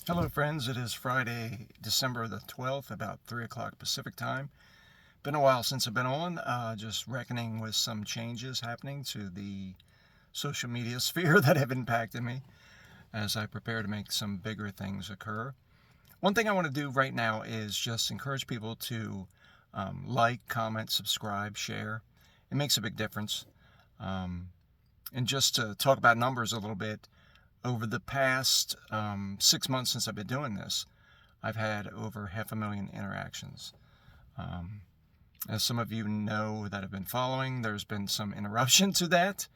Hello, friends. It is Friday, December the 12th, about 3 o'clock Pacific time. Been a while since I've been on, just reckoning with some changes happening to the social media sphere that have impacted me as I prepare to make some bigger things occur. One thing I want to do right now is just encourage people to like, comment, subscribe, share. It makes a big difference. Um, and just to talk about numbers a little bit, over the past 6 months since I've been doing this, I've had over 500,000 interactions. Um, as some of you know that have been following, there's been some interruption to that,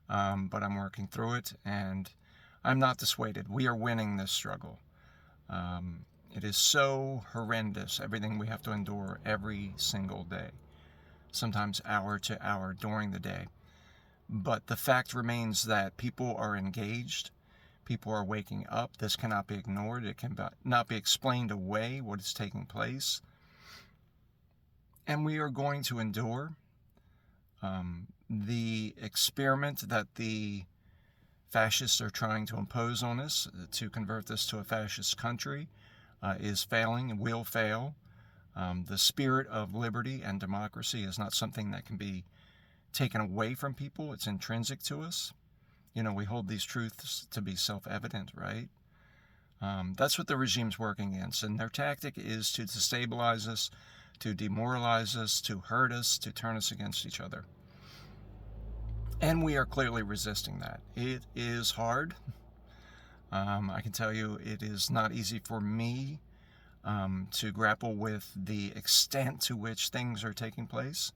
but I'm working through it, and I'm not dissuaded. We are winning this struggle. It is so horrendous, everything we have to endure every single day, sometimes hour to hour during the day. But the fact remains that people are engaged. People are waking up. This cannot be ignored. It cannot be explained away what is taking place. And we are going to endure. The experiment that the fascists are trying to impose on us to convert this to a fascist country is failing and will fail. The spirit of liberty and democracy is not something that can be taken away from people. It's intrinsic to us. You know, we hold these truths to be self-evident, right? That's what the regime's working against, and their tactic is to destabilize us, to demoralize us, to hurt us, to turn us against each other. And we are clearly resisting that. It is hard. I can tell you it is not easy for me to grapple with the extent to which things are taking place.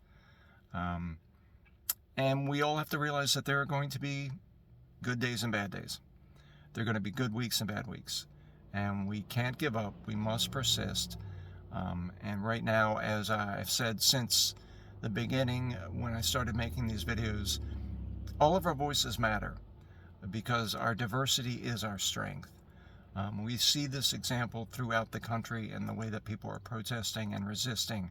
And we all have to realize that there are going to be good days and bad days. There are going to be good weeks and bad weeks. And we can't give up. We must persist. And right now, as I've said since the beginning, when I started making these videos, all of our voices matter because our diversity is our strength. We see this example throughout the country in the way that people are protesting and resisting.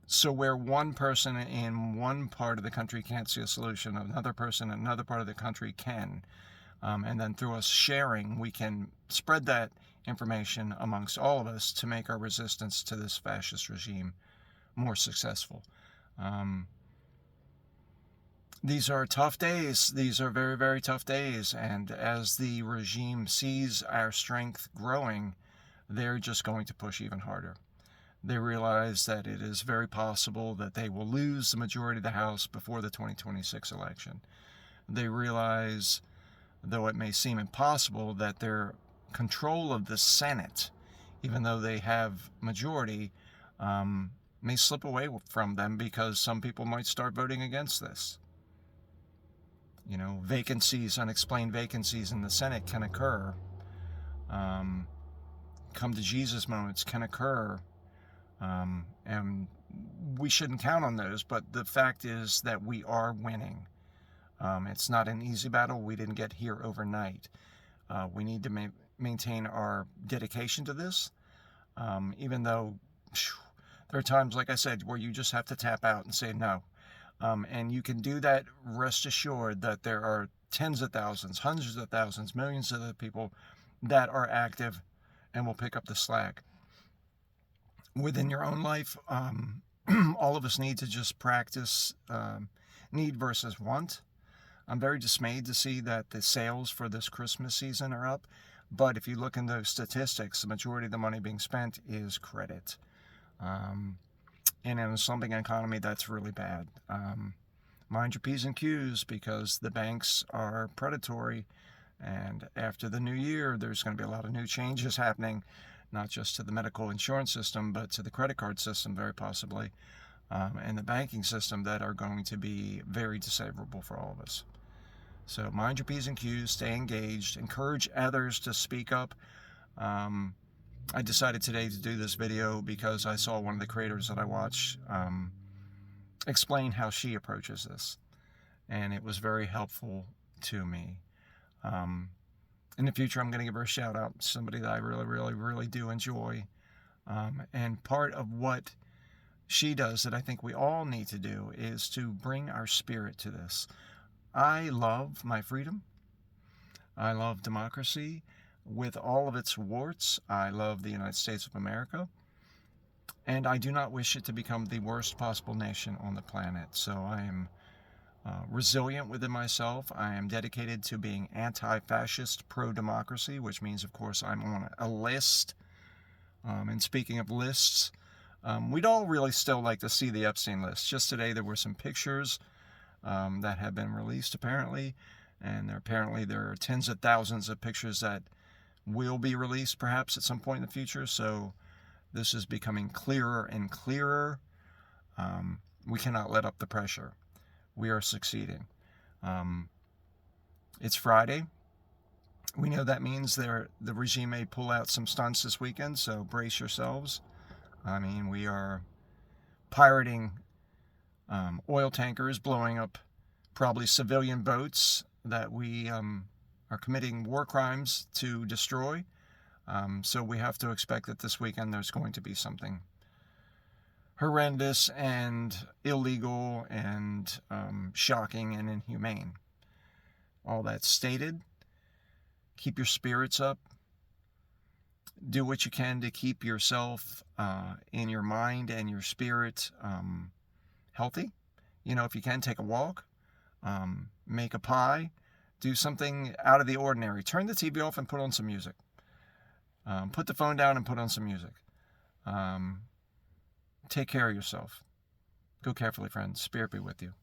So where one person in one part of the country can't see a solution, another person in another part of the country can. And then through us sharing, we can spread that information amongst all of us to make our resistance to this fascist regime more successful. These are tough days. These are very, very tough days. And as the regime sees our strength growing, they're just going to push even harder. They realize that it is very possible that they will lose the majority of the House before the 2026 election. They realize, though it may seem impossible, that their control of the Senate, even though they have majority, may slip away from them because some people might start voting against this. You know, vacancies, unexplained vacancies in the Senate can occur. Come to Jesus moments can occur. And we shouldn't count on those, but the fact is that we are winning. It's not an easy battle. We didn't get here overnight. We need to maintain our dedication to this, even though there are times, like I said, where you just have to tap out and say no. And you can do that, rest assured that there are tens of thousands, hundreds of thousands, millions of other people that are active and will pick up the slack. Within your own life, all of us need to just practice need versus want. I'm very dismayed to see that the sales for this Christmas season are up, but if you look in those statistics, the majority of the money being spent is credit. And in a slumping economy, that's really bad. Mind your P's and Q's because the banks are predatory, and after the new year, there's going to be a lot of new changes happening, not just to the medical insurance system, but to the credit card system, very possibly, and the banking system that are going to be very disfavorable for all of us. So mind your P's and Q's, stay engaged, encourage others to speak up. I decided today to do this video because I saw one of the creators that I watch explain how she approaches this, and it was very helpful to me. In the future, I'm going to give her a shout out, somebody that I really, really, really do enjoy. And part of what she does that I think we all need to do is to bring our spirit to this. I love my freedom. I love democracy with all of its warts. I love the United States of America. And I do not wish it to become the worst possible nation on the planet. So I am resilient within myself. I am dedicated to being anti-fascist, pro-democracy, which means, of course, I'm on a list. And speaking of lists, we'd all really still like to see the Epstein list. Just today, there were some pictures that have been released, apparently, and there are tens of thousands of pictures that will be released, perhaps at some point in the future. So this is becoming clearer and clearer. We cannot let up the pressure. We are succeeding. It's Friday. We know that means the regime may pull out some stunts this weekend, so brace yourselves. I mean, we are pirating oil tankers, blowing up probably civilian boats that we are committing war crimes to destroy. So we have to expect that this weekend there's going to be something horrendous and illegal and shocking and inhumane. All that stated, keep your spirits up. Do what you can to keep yourself in your mind and your spirit healthy. You know, if you can, take a walk, make a pie, do something out of the ordinary. Turn the TV off and put on some music. Put the phone down and put on some music. Take care of yourself. Go carefully, friends. Spirit be with you.